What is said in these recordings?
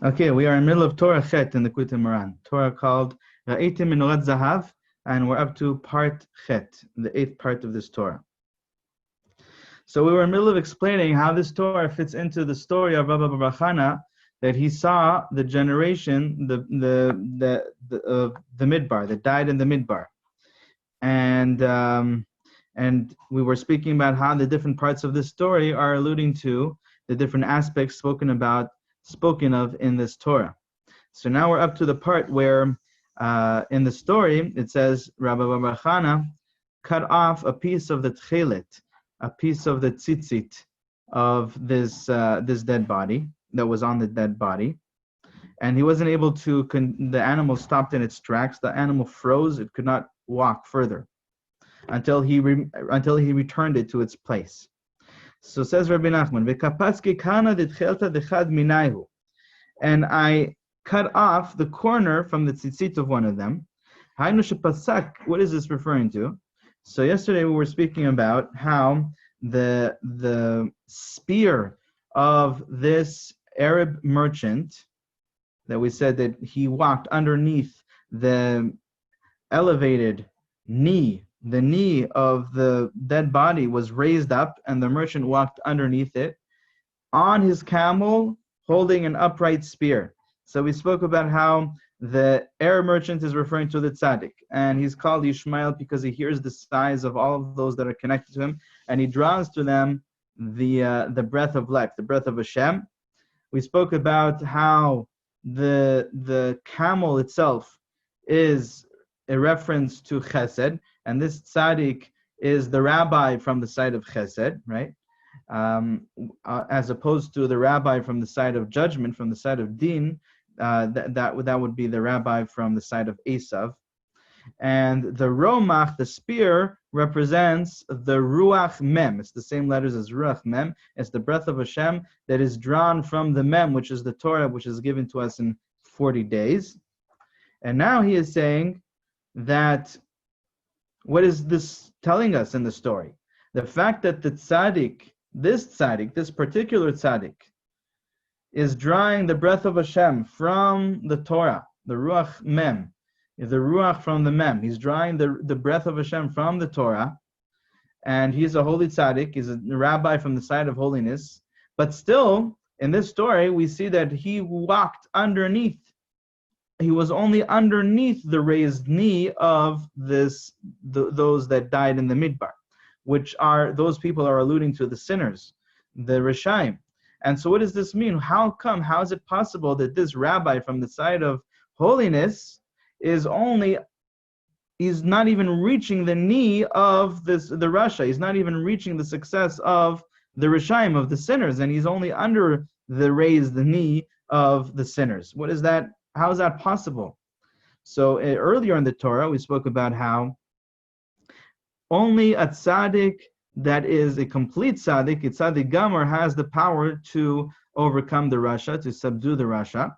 Okay, we are in the middle of Torah Chet in the Likutei Moharan. Torah called Menorat Zahav, and we're up to part Chet, the 8th part of this Torah. So we were in the middle of explaining how this Torah fits into the story of Rabbi Bitton, that he saw the generation, the Midbar, that died in the Midbar. And we were speaking about how the different parts of this story are alluding to the different aspects spoken of in this Torah. So now we're up to the part where in the story it says Rabbi Bitton cut off a piece of the tchelet, a piece of the tzitzit of this dead body that was on the dead body, and he wasn't able to. The animal stopped in its tracks. The animal froze. It could not walk further until he returned it to its place. So says Rabbi Nachman, and I cut off the corner from the tzitzit of one of them. What is this referring to? So yesterday we were speaking about how the spear of this Arab merchant, that we said that he walked underneath the elevated knee. The knee of the dead body was raised up, and the merchant walked underneath it on his camel, holding an upright spear. So we spoke about how the Arab merchant is referring to the tzaddik, and he's called Yishmael because he hears the sighs of all of those that are connected to him, and he draws to them the breath of life, the breath of Hashem. We spoke about how the camel itself is a reference to Chesed, and this tzaddik is the rabbi from the side of Chesed, right? As opposed to the rabbi from the side of judgment, from the side of Din, that would be the rabbi from the side of Esav. And the Romach, the spear, represents the Ruach Mem. It's the same letters as Ruach Mem. It's the breath of Hashem that is drawn from the Mem, which is the Torah, which is given to us in 40 days. And now he is saying that, what is this telling us in the story? The fact that the tzaddik, this particular tzaddik, is drawing the breath of Hashem from the Torah, the Ruach Mem, the Ruach from the Mem. He's drawing the breath of Hashem from the Torah, and he's a holy tzaddik, he's a rabbi from the side of holiness, but still, in this story, we see that he walked underneath. He was only underneath the raised knee of those that died in the Midbar, which are, those people are alluding to the sinners, the Rishaim. And so what does this mean? How is it possible that this rabbi from the side of holiness he's not even reaching the knee of the Rasha. He's not even reaching the success of the Rishaim, of the sinners, and he's only under the raised knee of the sinners. What is that? How is that possible? So earlier in the Torah, we spoke about how only a tzaddik that is a complete tzaddik, a tzaddik gamor, has the power to overcome the Rasha, to subdue the Rasha,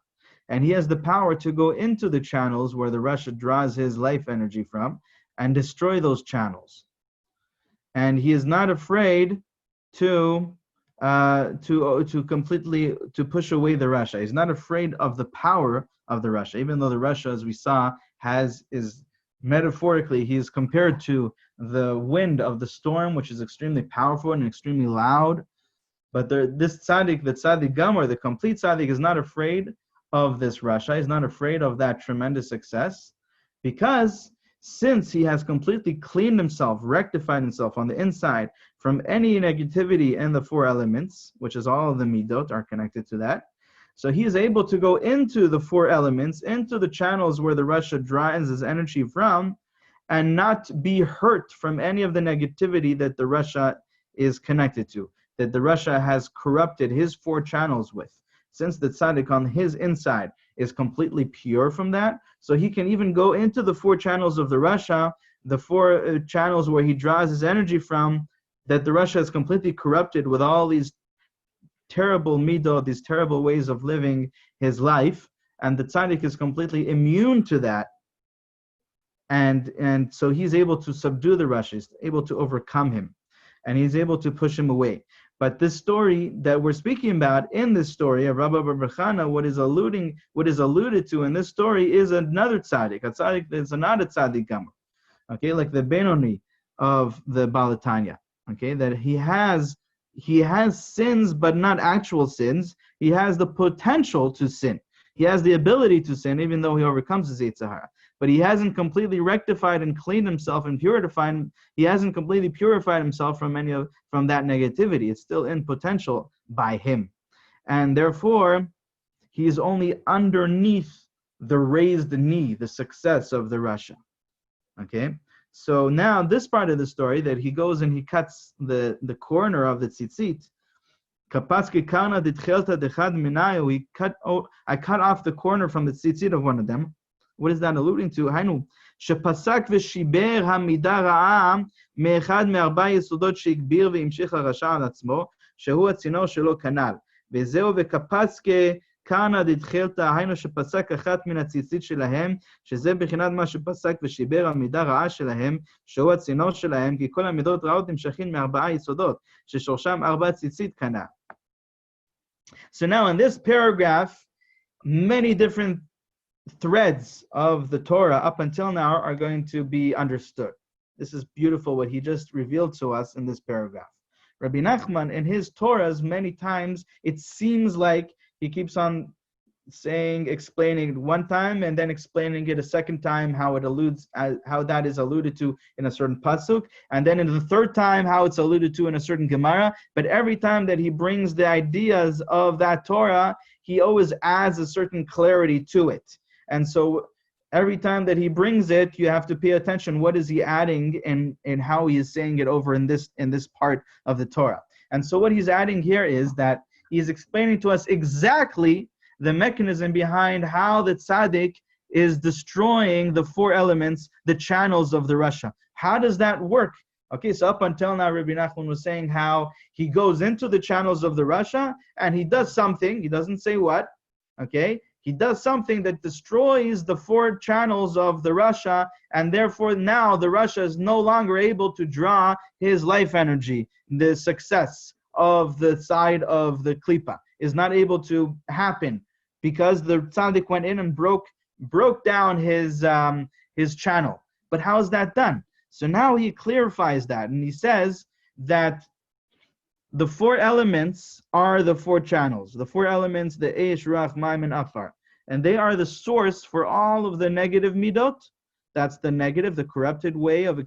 and he has the power to go into the channels where the Rasha draws his life energy from and destroy those channels. And he is not afraid to completely push away the Rasha. He's not afraid of the power of the Rasha, even though the Rasha, as we saw, is metaphorically, he is compared to the wind of the storm, which is extremely powerful and extremely loud. But this tzaddik, the tzaddik gamor, the complete tzaddik, is not afraid of this Rasha. He's not afraid of that tremendous success, because since he has completely cleaned himself, rectified himself on the inside from any negativity in the 4 elements, which is all of the midot are connected to that. So he is able to go into the 4 elements, into the channels where the Rasha draws his energy from, and not be hurt from any of the negativity that the Rasha is connected to, that the Rasha has corrupted his 4 channels with. Since the tzaddik on his inside is completely pure from that, so he can even go into the 4 channels of the Rasha, the 4 channels where he draws his energy from, that the Rasha is completely corrupted with all these terrible midot, these terrible ways of living his life, and the tzaddik is completely immune to that, and so he's able to subdue the Rasha, he's able to overcome him, and he's able to push him away. But this story that we're speaking about in this story of Rabbi Bar Chana, what is alluded to in this story is another tzaddik. A tzaddik is not a tzaddik gamur. Okay, like the Benoni of the Balatanya. Okay, that he has sins, but not actual sins. He has the potential to sin. He has the ability to sin, even though he overcomes his Yetzer Hara. But he hasn't completely rectified and cleaned himself and purified. He hasn't completely purified himself from that negativity. It's still in potential by him, and therefore he is only underneath the raised knee, the success of the Rasha. Okay, so now this part of the story that he goes and he cuts the corner of the tzitzit. I cut off the corner from the tzitzit of one of them. What is that alluding to? היינו, שפסק ושיבר המידה רעה מאחד מארבע יסודות שהגביר והמשיך הרשע על עצמו, שהוא הצינור שלו כנ"ל. וזהו וקפץ כקרנא דתחילתא, היינו שפסק אחת מן הציצית שלהם, שזה בחינת מה שפסק ושיבר המידה רעה שלהם, שהוא הצינור שלהם, כי כל המידות רעות נמשכים מארבעה יסודות, ששורשם ארבע ציצית כנ"ל. So now in this paragraph, many different threads of the Torah up until now are going to be understood. This is beautiful what he just revealed to us in this paragraph. Rabbi Nachman, in his Torahs, many times it seems like he keeps on explaining it one time and then explaining it a second time, how that is alluded to in a certain pasuk, and then in the third time how it's alluded to in a certain Gemara. But every time that he brings the ideas of that Torah, he always adds a certain clarity to it. And so every time that he brings it, you have to pay attention. What is he adding and how he is saying it over in this part of the Torah? And so what he's adding here is that he's explaining to us exactly the mechanism behind how the tzaddik is destroying the four elements, the channels of the Rasha. How does that work? Okay, so up until now, Rabbi Nachman was saying how he goes into the channels of the Rasha and he does something. He doesn't say what. Okay. He does something that destroys the four channels of the Rasha, and therefore now the Rasha is no longer able to draw his life energy. The success of the side of the klipa is not able to happen because the tzaddik went in and broke down his channel. But how is that done? So now he clarifies that, and he says that the four elements are the four channels. The four elements, the Eish, Ruach, Maim, and Afar. And they are the source for all of the negative midot. That's the negative, the corrupted way of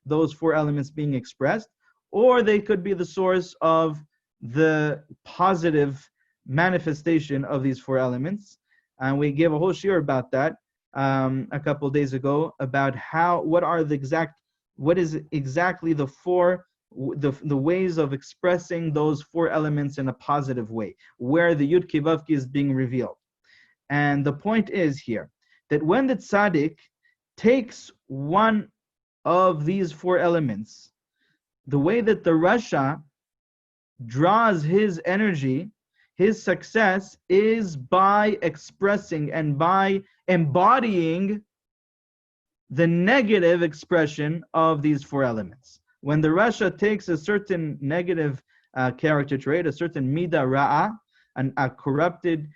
those four elements being expressed. Or they could be the source of the positive manifestation of these four elements. And we gave a whole shiur about that a couple of days ago, about what is exactly the ways of expressing those four elements in a positive way, where the Yud Kei Vav Kei is being revealed. And the point is here that when the tzaddik takes one of these four elements, the way that the Rasha draws his energy, his success, is by expressing and by embodying the negative expression of these four elements. When the Rasha takes a certain negative character trait, a certain midah ra'ah, a corrupted,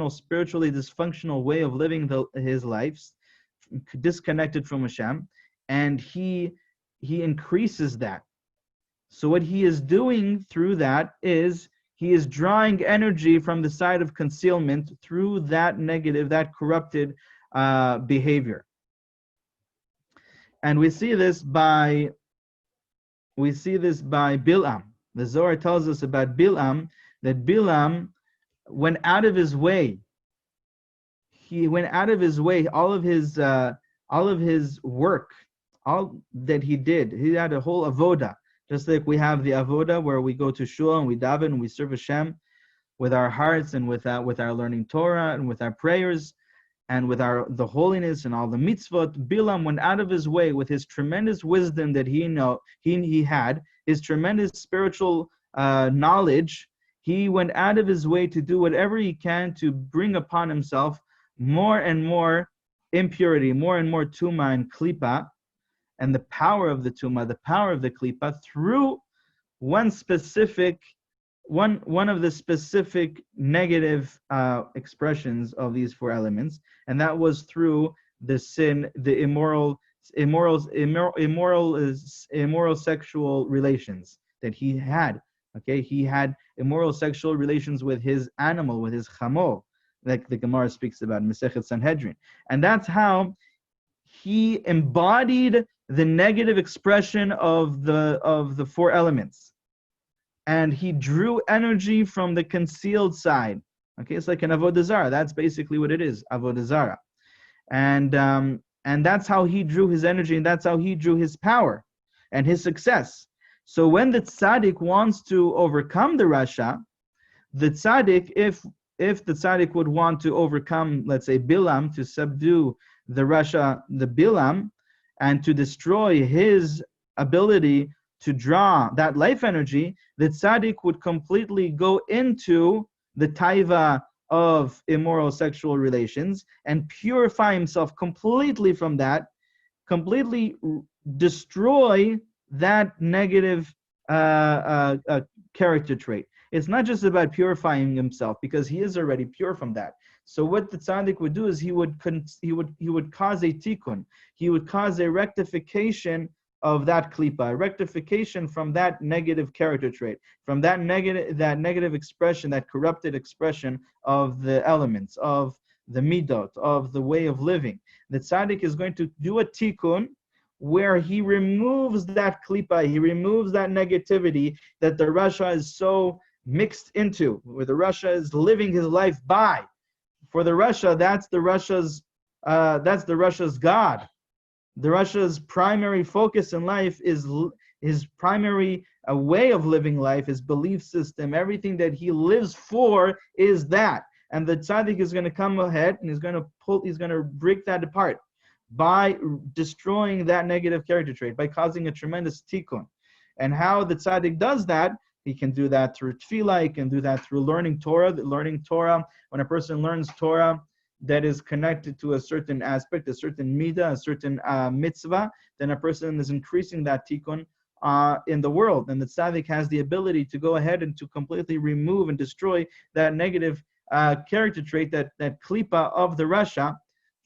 spiritually dysfunctional way of living his life, disconnected from Hashem, and he increases that. So what he is doing through that is he is drawing energy from the side of concealment through that negative, that corrupted behavior. And we see this by Bilam. The Zohar tells us about Bilam, that Bilam went out of his way. He went out of his way, all of his work, all that he did. He had a whole avoda, just like we have the avoda where we go to shul and we daven and we serve Hashem with our hearts and with our learning Torah and with our prayers and with the holiness and all the mitzvot. Bilam went out of his way with his tremendous wisdom that he had, his tremendous spiritual knowledge. He went out of his way to do whatever he can to bring upon himself more and more impurity, more and more tuma and klipa, and the power of the tuma, the power of the klipa, through one of the specific negative expressions of these four elements, and that was through the sin, the immoral sexual relations that he had. Okay, he had immoral sexual relations with his animal, with his chamor, like the Gemara speaks about in Masechet Sanhedrin, and that's how he embodied the negative expression of the four elements, and he drew energy from the concealed side. Okay, it's like an avodah zarah. That's basically what it is, avodah zarah, and that's how he drew his energy, and that's how he drew his power and his success. So when the tzaddik wants to overcome the rasha, the tzaddik, if the tzaddik would want to overcome, let's say, Bilam, to subdue the rasha, the Bilam, and to destroy his ability to draw that life energy, the tzaddik would completely go into the taiva of immoral sexual relations and purify himself completely from that, completely destroy that negative character trait. It's not just about purifying himself, because he is already pure from that. So what the tzaddik would do is he would cause a tikkun. He would cause a rectification of that klipa, a rectification from that negative character trait, from that negative expression, that corrupted expression of the elements, of the midot, of the way of living. The tzaddik is going to do a tikkun where he removes that klipa, he removes that negativity that the rasha is so mixed into, where the rasha is living his life by. For the rasha, that's the rasha's God. The rasha's primary focus in life is his primary way of living life, his belief system, everything that he lives for is that. And the tzaddik is going to come ahead and he's going to break that apart by destroying that negative character trait, by causing a tremendous tikkun. And how the tzaddik does that, he can do that through tefillah, he can do that through learning Torah. When a person learns Torah that is connected to a certain aspect, a certain midah, a certain mitzvah, then a person is increasing that tikkun in the world. And the tzaddik has the ability to go ahead and to completely remove and destroy that negative character trait, that klipa of the rasha,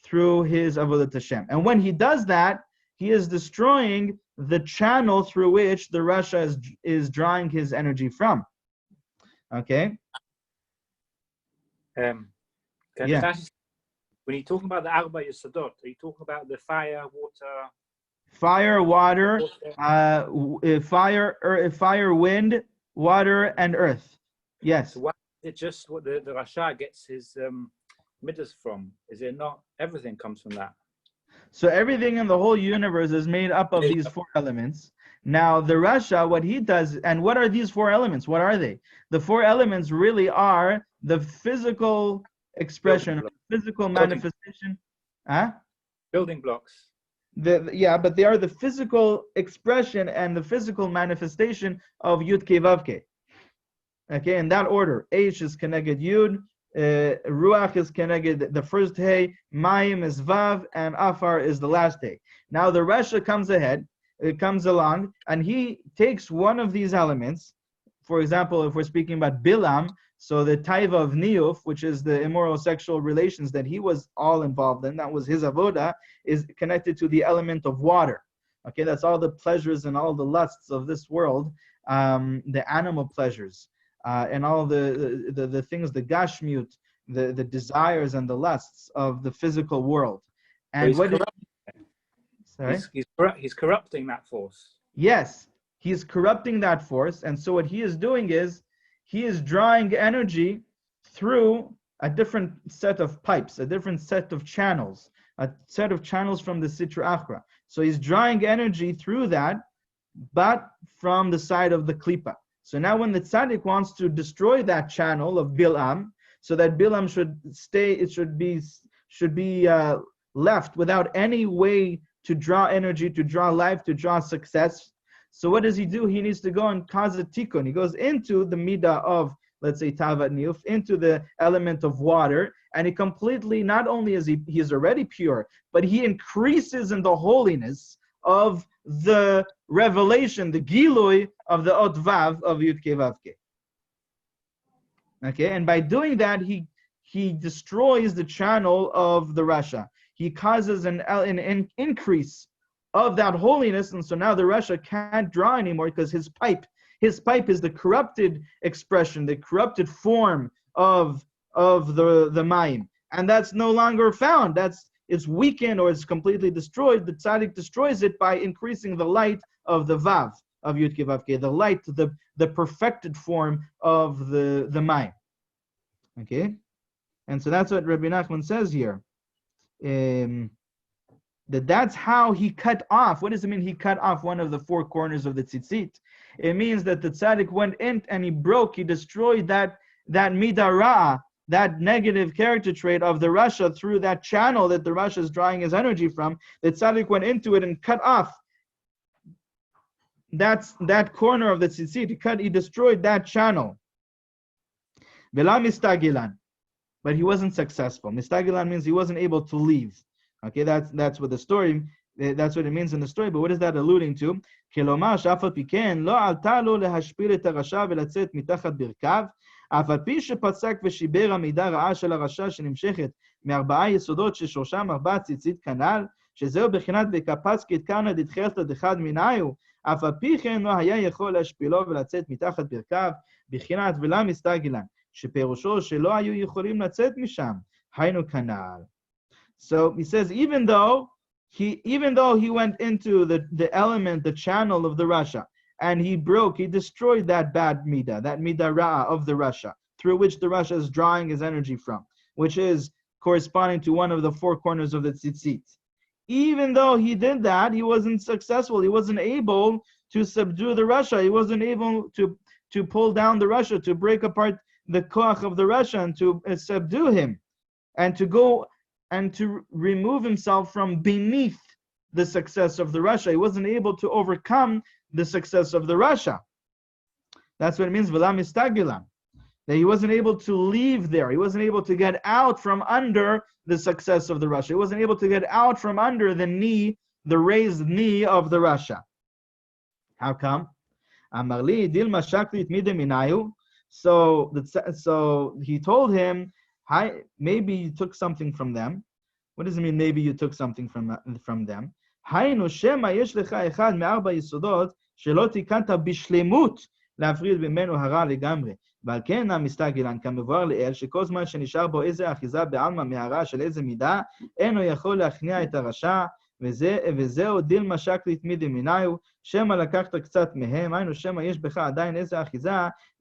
through his avodat Hashem. And when he does that, he is destroying the channel through which the rasha is drawing his energy from. Okay? When you're talking about the Arba Yesodot, are you talking about the fire, water, fire, wind, water, and earth? Yes. So why is it just what the rasha gets his midas from? Is it not everything comes from that? So everything in the whole universe is made up of these four elements. Now the rasha, what he does, and what are these four elements? What are they? The four elements really are the physical expression, physical manifestation. Building blocks. But they are the physical expression and the physical manifestation of Yud Kei Vav Kei. Okay, in that order. H is connected Yud, Ruach is connected the first Hey, Mayim is Vav, and Afar is the last Hey. Now the rasha comes along, and he takes one of these elements. For example, if we're speaking about Bilam, so the taiva of Niyuf, which is the immoral sexual relations that he was all involved in, that was his avoda, is connected to the element of water. Okay, that's all the pleasures and all the lusts of this world, the animal pleasures. And all the things, the gashmiut, the desires and the lusts of the physical world. And he's corrupting that force. Yes, he's corrupting that force. And so what he is doing is he is drawing energy through a different set of pipes, a different set of channels, a set of channels from the Sitra Achra. So he's drawing energy through that, but from the side of the klipa. So now when the tzaddik wants to destroy that channel of Bilam, so that Bilam should be left without any way to draw energy, to draw life, to draw success. So what does he do? He needs to go and cause a tikkun. He goes into the midah of, let's say, tavat niyuf, into the element of water, and he completely, not only is he is already pure, but he increases in the holiness of the revelation, the gilui of the ot vav of Yud Kei Vav Kei. Okay, and by doing that, he destroys the channel of the Rasha. He causes an increase of that holiness, and so now the Rasha can't draw anymore because his pipe is the corrupted expression, the corrupted form of the Mayim, and that's no longer found. It's weakened or it's completely destroyed. The tzaddik destroys it by increasing the light of the Vav of Yud Kei Vav Kei, the light, the perfected form of the Mayim. Okay, and so that's what Rabbi Nachman says here. That's how he cut off. What does it mean? He cut off one of the four corners of the tzitzit. It means that the tzaddik went in and he destroyed that midah ra, that negative character trait of the Rasha through that channel that the Rasha is drawing his energy from. The tzaddik went into it and cut off that corner of the tzitzit. He destroyed that channel. Vela mistagilan, but he wasn't successful. Mistagilan means he wasn't able to leave. Okay, that's what the story. That's what it means in the story. But what is that alluding to? Kilomar shafal piken lo alta lo lehashpil et harasha velatzet mitachat birkav. אף על פי שפסק ושיבר המידה רעה של הרשע שנמשכת מארבעה יסודות ששורשם ארבעה ציצית כנ"ל, שזהו בחינת וקפץ כתקרנא דתחילתא דחד מנהיו, אף על פי כן לא היה יכול להשפילו ולצאת מתחת ברכיו, בחינת ולא מסתגלן, שפירושו שלא היו יכולים לצאת משם, היינו כנ"ל. So he says, even though he went into the element, the channel of the Rasha, and he destroyed that bad midah, that midah ra'ah of the Rasha, through which the Rasha is drawing his energy from, which is corresponding to one of the four corners of the tzitzit. Even though he did that, he wasn't successful. He wasn't able to subdue the Rasha. He wasn't able to pull down the Rasha, to break apart the koach of the Rasha and to subdue him, and to go and to remove himself from beneath the success of the Rasha. He wasn't able to overcome the success of the Rasha. That's what it means, v'la mistagilan. That he wasn't able to leave there. He wasn't able to get out from under the success of the Rasha. He wasn't able to get out from under the raised knee of the Rasha. How come? Amar li dilma shakli tmide minayu. So he told him, "Hi, maybe you took something from them." What does it mean? Maybe you took something from them. היינו שמא יש לך אחד מארבע יסודות שלא תיקנת בשלמות להפריד ממנו הרע לגמרי. ועל כן המסתגלן כמבואר לאל שכל זמן שנשאר בו איזה אחיזה בעלמא מהרע של איזה מידה, אינו יכול להכניע את הרשע, וזהו דילמה שקלי תמידי מניו, שמא לקחת קצת מהם, היינו שמא יש בך עדיין איזה אחיזה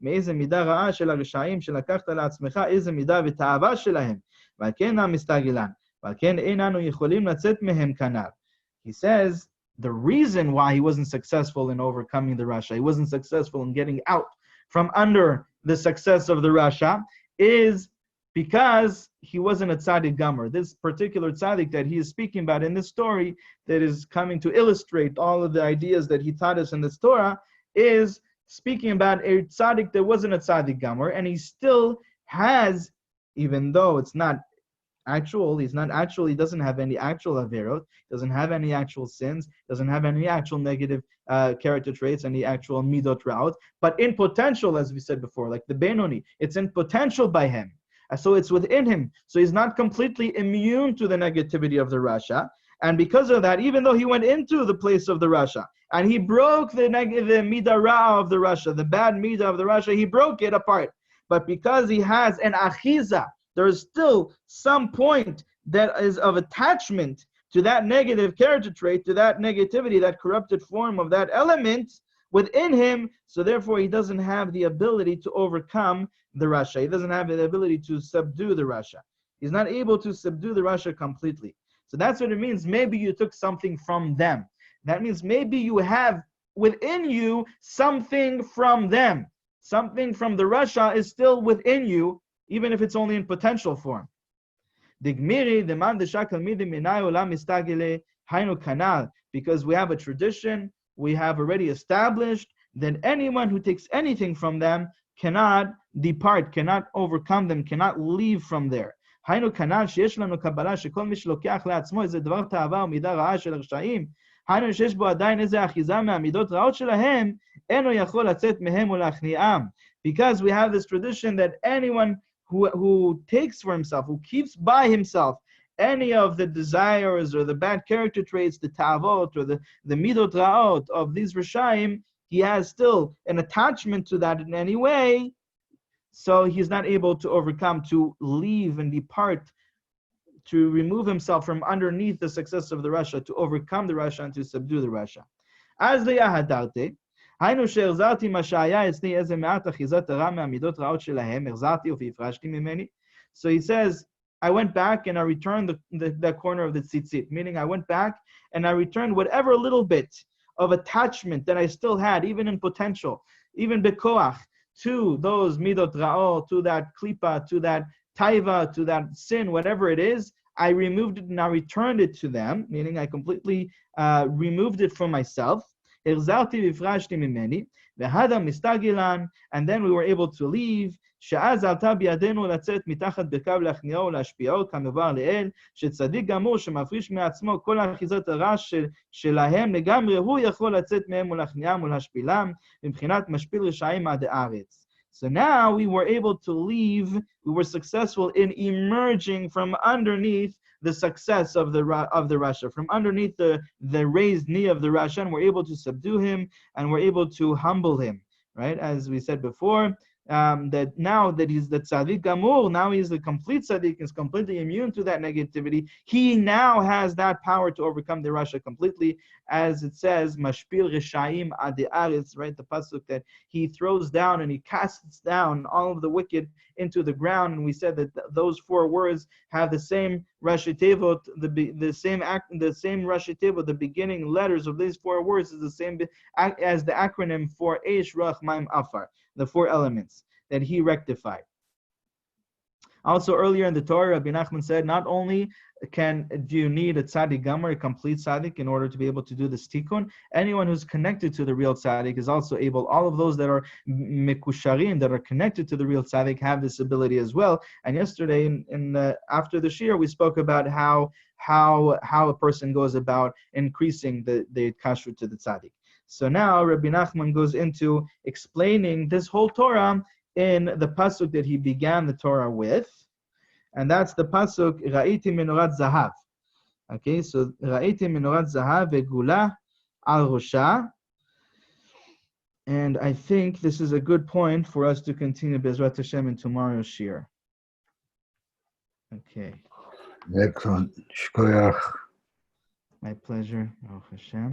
מאיזה מידה רעה של הרשעים שלקחת לעצמך איזה מידה ותאווה שלהם. ועל כן המסתגלן, ועל כן איננו יכולים לצאת מהם כנ"ל. He says the reason why he wasn't successful in overcoming the Rasha, he wasn't successful in getting out from under the success of the Rasha, is because he wasn't a tzaddik gomer. This particular tzaddik that he is speaking about in this story, that is coming to illustrate all of the ideas that he taught us in this Torah, is speaking about a tzaddik that wasn't a tzaddik gomer, and he still has, even though it's not actual, he doesn't have any actual averot, doesn't have any actual sins, doesn't have any actual negative character traits, any actual midot ra'ot, but in potential, as we said before, like the Benoni, it's in potential by him. So it's within him. So he's not completely immune to the negativity of the Rasha. And because of that, even though he went into the place of the Rasha, and he broke the midah ra'ah of the Rasha, the bad midah of the Rasha, he broke it apart. But because he has an achiza, there is still some point that is of attachment to that negative character trait, to that negativity, that corrupted form of that element within him. So therefore, he doesn't have the ability to overcome the Rasha. He doesn't have the ability to subdue the Rasha. He's not able to subdue the Rasha completely. So that's what it means. Maybe you took something from them. That means maybe you have within you something from them. Something from the Rasha is still within you, even if it's only in potential form. Because we have a tradition, we have already established that anyone who takes anything from them cannot depart, cannot overcome them, cannot leave from there. היינו כנ"ל שיש לנו קבלה שכל מי שלוקח לעצמו איזה דבר תאווה או מידה רעה של הרשעים, היינו שיש בו עדיין איזה אחיזה מהמידות רעות שלהם, אינו יכול לצאת מהם ולהכניעם. Because we have this tradition that anyone who takes for himself, who keeps by himself any of the desires or the bad character traits, the ta'avot or the midot ra'ot of these Rishayim, he has still an attachment to that in any way, so he's not able to overcome, to leave and depart, to remove himself from underneath the success of the Rasha, to overcome the Rasha and to subdue the Rasha. As the Yahadarte, היינו שהחזרתי מה שהיה אצלי איזה מעט אחיזת הרע מהמידות רעות שלהם, החזרתי והפרשתי ממני. So he says, I went back and I returned the corner of the tzitzit, meaning I went back and I returned whatever little bit of attachment that I still had, even in potential, even bekoach, to those midot ra'ot, to that klipa, to that taiva, to that sin, whatever it is, I removed it and I returned it to them, meaning I completely removed it from myself. החזרתי והפרשתי ממני, והדה מסתגלן, and then we were able to leave, שאז עלתה בידינו לצאת מתחת בקו להכניעו ולהשפיעו, כמובן לאל, שצדיק גמור שמפריש מעצמו כל אחיזת הרע שלהם לגמרי, הוא יכול לצאת מהם ולהכניעם ולהשפילם, מבחינת משפיל רשעים עד הארץ. So now we were able to leave, we were successful in emerging from underneath the success of the Rasha, from underneath the raised knee of the Rasha, and we're able to subdue him, and we're able to humble him, right? As we said before, that now that he's the tzaddik gamur, now he's the complete tzaddik, is completely immune to that negativity. He now has that power to overcome the Rasha completely, as it says, mashpil reshaim ad haaretz, right? The pasuk that he throws down and he casts down all of the wicked into the ground. And we said that those four words have the same Rashi Tevot, the same Rashi Tevot, the beginning letters of these four words is the same as the acronym for Eish Rach Maim Afar, the four elements that he rectified. Also earlier in the Torah, Rabbi Nachman said, not only do you need a tzaddik gamar, a complete tzaddik, in order to be able to do this tikkun, anyone who's connected to the real tzaddik is also able, all of those that are mekusharim, that are connected to the real tzaddik, have this ability as well. And yesterday, after the shir, we spoke about how a person goes about increasing the kashrut to the tzaddik. So now Rabbi Nachman goes into explaining this whole Torah in the pasuk that he began the Torah with, and that's the pasuk Ra'iti Menorat Zahav. Okay, so Ra'iti Menorat Zahav ve'gula al rosha, and I think this is a good point for us to continue Bezrat Hashem in tomorrow's shir. Okay. Excellent. Shkoyach. My pleasure. Baruch Hashem.